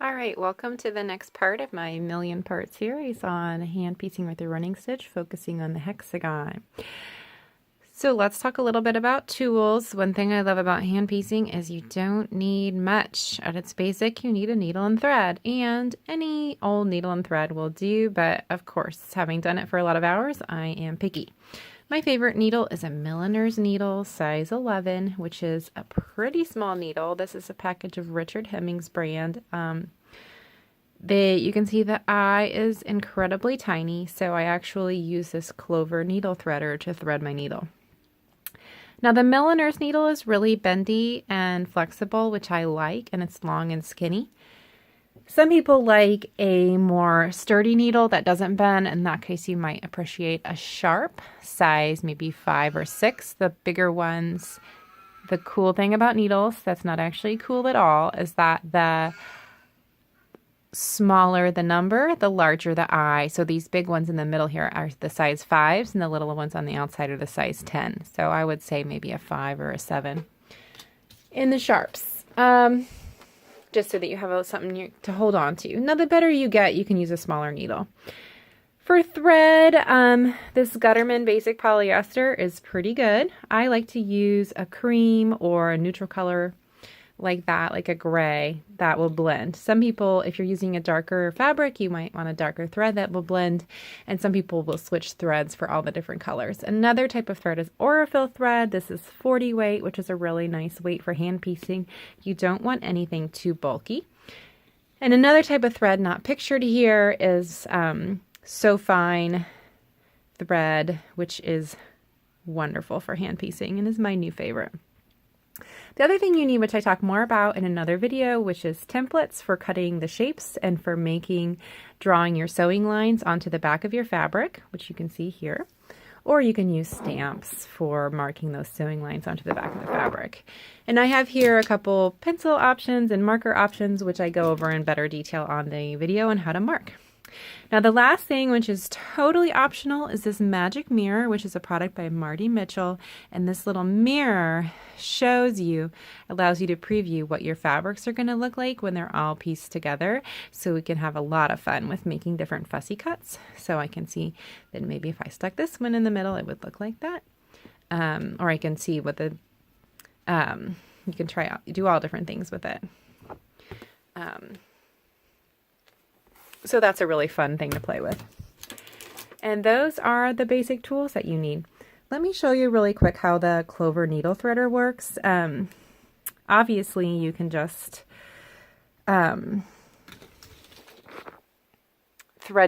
All right, welcome to the next part of my million part series on hand piecing with a running stitch, focusing on the hexagon. So let's talk a little bit about tools. One thing I love about hand piecing is you don't need much. At its basic, you need a needle and thread, and any old needle and thread will do, but of course, having done it for a lot of hours, I am picky. My favorite needle is a Milliners needle, size 11, which is a pretty small needle. This is a package of Richard Hemmings brand. You can see the eye is incredibly tiny, so I actually use this Clover needle threader to thread my needle. Now the Milliners needle is really bendy and flexible, which I like, and it's long and skinny. Some people like a more sturdy needle that doesn't bend. In that case, you might appreciate a sharp size, maybe 5 or 6. The bigger ones, the cool thing about needles that's not actually cool at all is that the smaller the number, the larger the eye. So these big ones in the middle here are the size 5s, and the little ones on the outside are the size 10. So I would say maybe a 5 or a 7 in the sharps. Just so that you have something to hold on to. Now, the better you get, you can use a smaller needle. For thread, this Guttermann basic polyester is pretty good. I like to use a cream or a neutral color like that, like a gray, that will blend. Some people, if you're using a darker fabric, you might want a darker thread that will blend, and some people will switch threads for all the different colors. Another type of thread is Aurifil thread. This is 40 weight, which is a really nice weight for hand piecing. You don't want anything too bulky. And another type of thread not pictured here is So Fine thread, which is wonderful for hand piecing and is my new favorite. The other thing you need, which I talk more about in another video, which is templates for cutting the shapes and for drawing your sewing lines onto the back of your fabric, which you can see here. Or you can use stamps for marking those sewing lines onto the back of the fabric. And I have here a couple pencil options and marker options, which I go over in better detail on the video on how to mark. Now the last thing, which is totally optional, is this magic mirror, which is a product by Marti Mitchell. And this little mirror allows you to preview what your fabrics are going to look like when they're all pieced together. So we can have a lot of fun with making different fussy cuts. So I can see that maybe if I stuck this one in the middle, it would look like that. Or I can see what you can do all different things with it. So that's a really fun thing to play with. And those are the basic tools that you need. Let me show you really quick how the Clover needle threader works. Obviously, you can just thread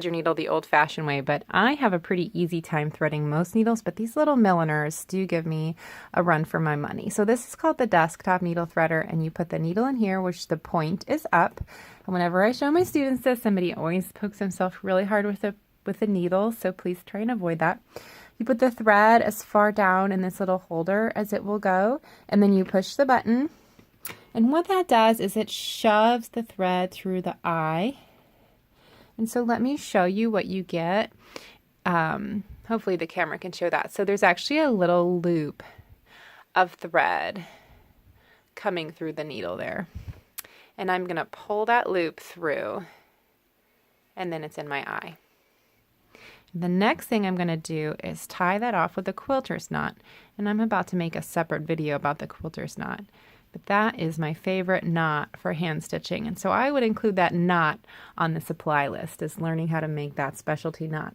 your needle the old-fashioned way, but I have a pretty easy time threading most needles, but these little Milliners do give me a run for my money. So this is called the desktop needle threader, and you put the needle in here, which the point is up. And whenever I show my students this, somebody always pokes himself really hard with the needle, so please try and avoid that. You put the thread as far down in this little holder as it will go, and then you push the button. And what that does is it shoves the thread through the eye. And so let me show you what you get. Hopefully the camera can show that. So there's actually a little loop of thread coming through the needle there. And I'm going to pull that loop through, and then it's in my eye. The next thing I'm going to do is tie that off with a quilter's knot. And I'm about to make a separate video about the quilter's knot. But that is my favorite knot for hand stitching. And so I would include that knot on the supply list as learning how to make that specialty knot.